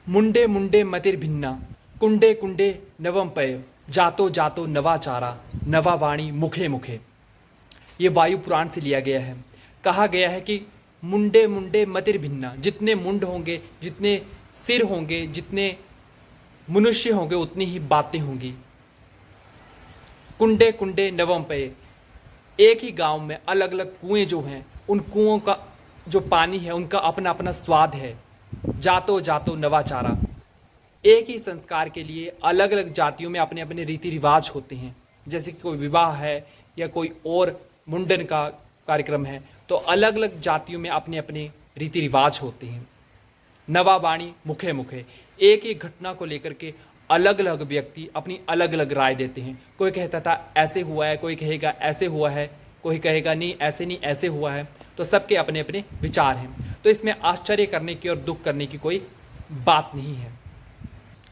मुंडे मुंडे मतिर्भिन्ना कुंडे कुंडे नवम पय जातो जातो नवाचारा नवा वाणी मुखे मुखे। ये वायु पुराण से लिया गया है। कहा गया है कि मुंडे मुंडे मतिर्भिन्ना, जितने मुंड होंगे, जितने सिर होंगे, जितने मनुष्य होंगे, उतनी ही बातें होंगी। कुंडे कुंडे नवम पे, एक ही गांव में अलग अलग कुएं जो हैं, उन कुओं का जो पानी है उनका अपना अपना स्वाद है। जातो जातो नवाचारा, एक ही संस्कार के लिए अलग अलग जातियों में अपने अपने रीति रिवाज होते हैं। जैसे कि कोई विवाह है या कोई और मुंडन का कार्यक्रम है, तो अलग अलग जातियों में अपने अपने रीति रिवाज होते हैं। नवा वाणी मुखे मुखे, एक एक घटना को लेकर के अलग अलग व्यक्ति अपनी अलग अलग राय देते हैं। कोई कहता था ऐसे हुआ है, कोई कहेगा ऐसे हुआ है, कोई कहेगा नहीं ऐसे नहीं ऐसे हुआ है। तो सबके अपने अपने विचार हैं। तो इसमें आश्चर्य करने की और दुख करने की कोई बात नहीं है।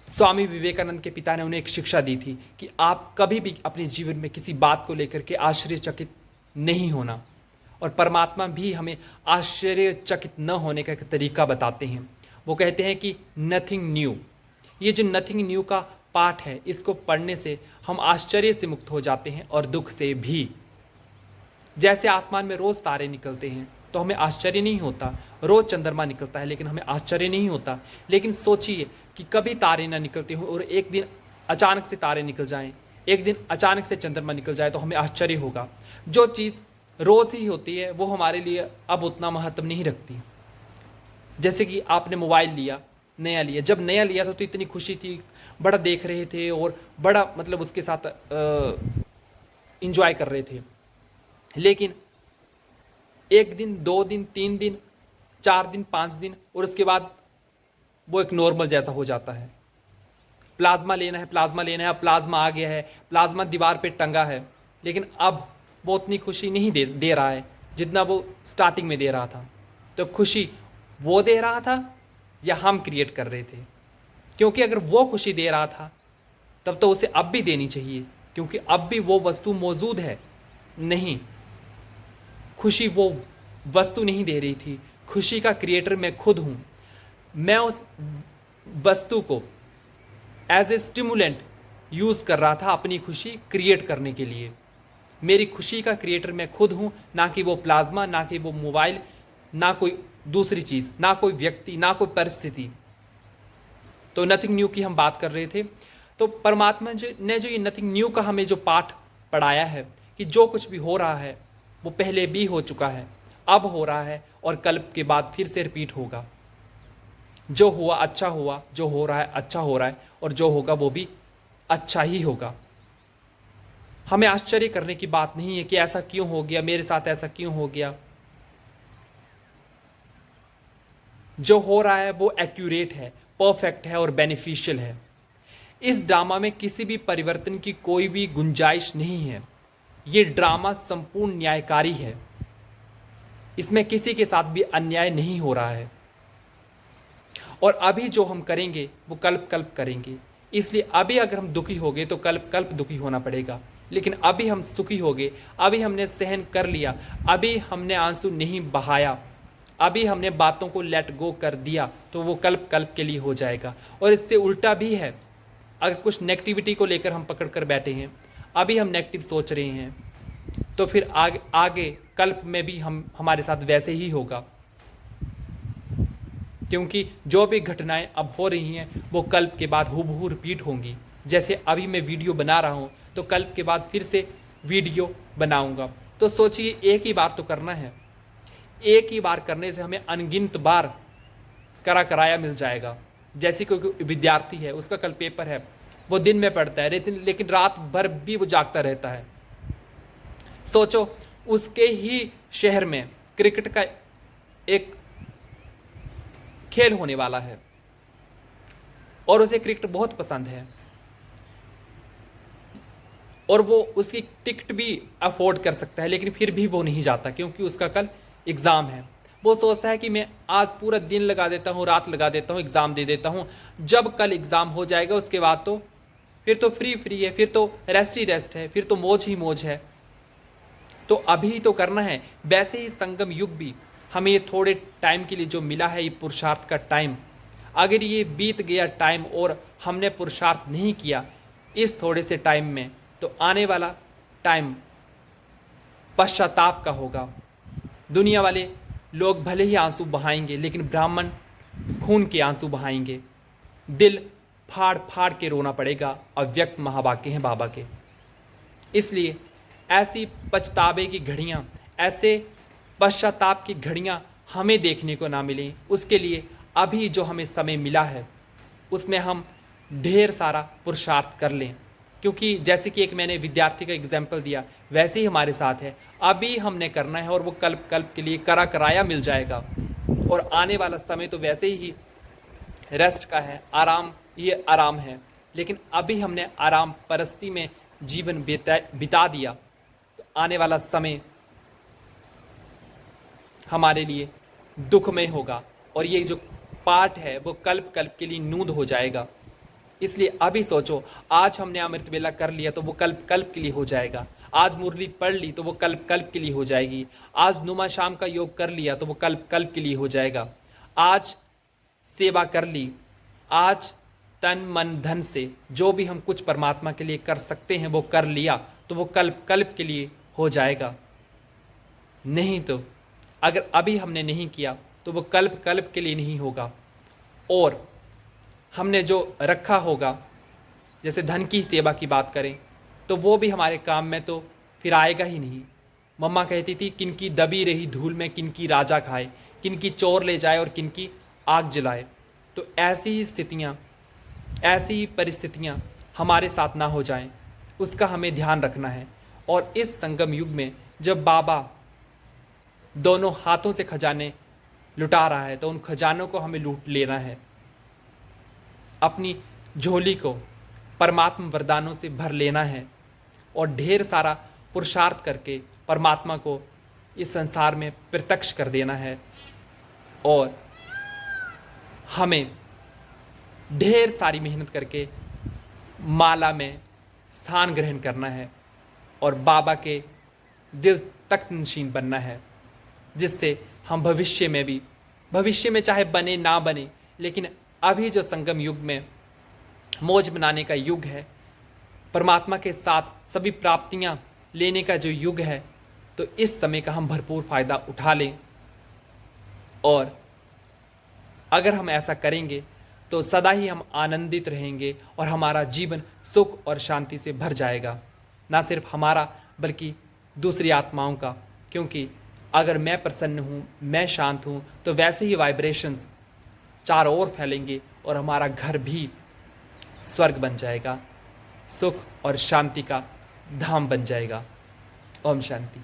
स्वामी विवेकानंद के पिता ने उन्हें एक शिक्षा दी थी कि आप कभी भी अपने जीवन में किसी बात को लेकर के आश्चर्यचकित नहीं होना। और परमात्मा भी हमें आश्चर्यचकित न होने का एक तरीका बताते हैं। वो कहते हैं कि नथिंग न्यू। ये जो नथिंग न्यू का पाठ है, इसको पढ़ने से हम आश्चर्य से मुक्त हो जाते हैं और दुख से भी। जैसे आसमान में रोज़ तारे निकलते हैं तो हमें आश्चर्य नहीं होता, रोज़ चंद्रमा निकलता है लेकिन हमें आश्चर्य नहीं होता। लेकिन सोचिए कि कभी तारे ना निकलते हों और एक दिन अचानक से तारे निकल जाएं, एक दिन अचानक से चंद्रमा निकल जाए, तो हमें आश्चर्य होगा। जो चीज़ रोज़ ही होती है वो हमारे लिए अब उतना महत्व नहीं रखती। जैसे कि आपने मोबाइल लिया, नया लिया, जब नया लिया था तो इतनी खुशी थी, बड़ा देख रहे थे और बड़ा मतलब उसके साथ इंजॉय कर रहे थे। लेकिन एक दिन, दो दिन, तीन दिन, चार दिन, पाँच दिन और उसके बाद वो एक नॉर्मल जैसा हो जाता है। प्लाज्मा लेना है, प्लाज्मा लेना है, अब प्लाज्मा आ गया है, प्लाज्मा दीवार पे टंगा है, लेकिन अब वो उतनी खुशी नहीं दे रहा है जितना वो स्टार्टिंग में दे रहा था। तो खुशी वो दे रहा था या हम क्रिएट कर रहे थे? क्योंकि अगर वो खुशी दे रहा था तब तो उसे अब भी देनी चाहिए, क्योंकि अब भी वो वस्तु मौजूद है। नहीं, खुशी वो वस्तु नहीं दे रही थी, खुशी का क्रिएटर मैं खुद हूँ। मैं उस वस्तु को एज ए स्टिमुलेंट यूज़ कर रहा था अपनी खुशी क्रिएट करने के लिए। मेरी खुशी का क्रिएटर मैं खुद हूँ, ना कि वो प्लाज्मा, ना कि वो मोबाइल, ना कोई दूसरी चीज़, ना कोई व्यक्ति, ना कोई परिस्थिति। तो नथिंग न्यू की हम बात कर रहे थे। तो परमात्मा ने जो ये नथिंग न्यू का हमें जो पाठ पढ़ाया है कि जो कुछ भी हो रहा है वो पहले भी हो चुका है, अब हो रहा है और कल के बाद फिर से रिपीट होगा। जो हुआ अच्छा हुआ, जो हो रहा है अच्छा हो रहा है, और जो होगा वो भी अच्छा ही होगा। हमें आश्चर्य करने की बात नहीं है कि ऐसा क्यों हो गया, मेरे साथ ऐसा क्यों हो गया। जो हो रहा है वो एक्यूरेट है, परफेक्ट है और बेनिफिशियल है। इस ड्रामा में किसी भी परिवर्तन की कोई भी गुंजाइश नहीं है। ये ड्रामा संपूर्ण न्यायकारी है, इसमें किसी के साथ भी अन्याय नहीं हो रहा है। और अभी जो हम करेंगे वो कल्प कल्प करेंगे। इसलिए अभी अगर हम दुखी हो गए तो कल्प कल्प दुखी होना पड़ेगा। लेकिन अभी हम सुखी हो गए, अभी हमने सहन कर लिया, अभी हमने आंसू नहीं बहाया, अभी हमने बातों को लेट गो कर दिया, तो वो कल्प कल्प के लिए हो जाएगा। और इससे उल्टा भी है, अगर कुछ नेगेटिविटी को लेकर हम पकड़ कर बैठे हैं, अभी हम नेगेटिव सोच रहे हैं, तो फिर आगे कल्प में भी हमारे साथ वैसे ही होगा। क्योंकि जो भी घटनाएं अब हो रही हैं वो कल्प के बाद हूबहू रिपीट होंगी। जैसे अभी मैं वीडियो बना रहा हूं तो कल्प के बाद फिर से वीडियो बनाऊंगा। तो सोचिए, एक ही बार तो करना है, एक ही बार करने से हमें अनगिनत बार कराया मिल जाएगा। जैसे कोई विद्यार्थी है, उसका कल पेपर है, वो दिन में पढ़ता है लेकिन रात भर भी वो जागता रहता है। सोचो, उसके ही शहर में क्रिकेट का एक खेल होने वाला है और उसे क्रिकेट बहुत पसंद है और वो उसकी टिकट भी अफोर्ड कर सकता है, लेकिन फिर भी वो नहीं जाता क्योंकि उसका कल एग्ज़ाम है। वो सोचता है कि मैं आज पूरा दिन लगा देता हूँ, रात लगा देता हूँ, एग्ज़ाम दे देता हूँ, जब कल एग्ज़ाम हो जाएगा उसके बाद तो फिर तो फ्री है, फिर तो रेस्ट ही रेस्ट है, फिर तो मौज ही मौज है। तो अभी तो करना है। वैसे ही संगम युग भी हमें ये थोड़े टाइम के लिए जो मिला है, ये पुरुषार्थ का टाइम, अगर ये बीत गया टाइम और हमने पुरुषार्थ नहीं किया इस थोड़े से टाइम में, तो आने वाला टाइम पश्चाताप का होगा। दुनिया वाले लोग भले ही आंसू बहाएंगे, लेकिन ब्राह्मण खून के आंसू बहाएंगे। दिल फाड़ फाड़ के रोना पड़ेगा। अव्यक्त महावाक्य हैं बाबा के। इसलिए ऐसी पछतावे की घड़ियाँ, ऐसे पश्चाताप की घड़ियाँ हमें देखने को ना मिलें, उसके लिए अभी जो हमें समय मिला है उसमें हम ढेर सारा पुरुषार्थ कर लें। क्योंकि जैसे कि एक मैंने विद्यार्थी का एग्जाम्पल दिया, वैसे ही हमारे साथ है। अभी हमने करना है और वो कल्प कल्प के लिए करा कराया मिल जाएगा। और आने वाला समय तो वैसे ही रेस्ट का है, आराम, ये आराम है। लेकिन अभी हमने आराम परस्ती में जीवन बिता दिया, तो आने वाला समय हमारे लिए दुखमय होगा। और ये जो पाठ है वो कल्प कल्प के लिए नूंद हो जाएगा। इसलिए अभी सोचो, आज हमने अमृत वेला कर लिया तो वो कल्प कल्प के लिए हो जाएगा। आज मुरली पढ़ ली तो वो कल्प कल्प के लिए हो जाएगी। आज नुमा शाम का योग कर लिया तो वो कल्प कल्प के लिए हो जाएगा। आज सेवा कर ली, आज तन मन धन से जो भी हम कुछ परमात्मा के लिए कर सकते हैं वो कर लिया तो वो कल्प कल्प के लिए हो जाएगा। नहीं तो अगर अभी हमने नहीं किया तो वो कल्प कल्प के लिए नहीं होगा। और हमने जो रखा होगा, जैसे धन की सेवा की बात करें तो वो भी हमारे काम में तो फिर आएगा ही नहीं। मम्मा कहती थी, किनकी दबी रही धूल में किनकी राजा खाए, किनकी चोर ले जाए और किनकी आग जलाए। तो ऐसी ही स्थितियाँ, ऐसी ही परिस्थितियाँ हमारे साथ ना हो जाएं, उसका हमें ध्यान रखना है। और इस संगम युग में जब बाबा दोनों हाथों से खजाने लुटा रहा है तो उन खजानों को हमें लूट लेना है। अपनी झोली को परमात्मा वरदानों से भर लेना है और ढेर सारा पुरुषार्थ करके परमात्मा को इस संसार में प्रत्यक्ष कर देना है। और हमें ढेर सारी मेहनत करके माला में स्थान ग्रहण करना है और बाबा के दिल तख्त नशीन बनना है, जिससे हम भविष्य में भी, भविष्य में चाहे बने ना बने, लेकिन अभी जो संगम युग में मौज बनाने का युग है, परमात्मा के साथ सभी प्राप्तियां लेने का जो युग है, तो इस समय का हम भरपूर फ़ायदा उठा लें। और अगर हम ऐसा करेंगे तो सदा ही हम आनंदित रहेंगे और हमारा जीवन सुख और शांति से भर जाएगा। ना सिर्फ हमारा बल्कि दूसरी आत्माओं का। क्योंकि अगर मैं प्रसन्न हूँ, मैं शांत हूँ, तो वैसे ही वाइब्रेशंस चारों ओर फैलेंगे और हमारा घर भी स्वर्ग बन जाएगा, सुख और शांति का धाम बन जाएगा। ओम शांति।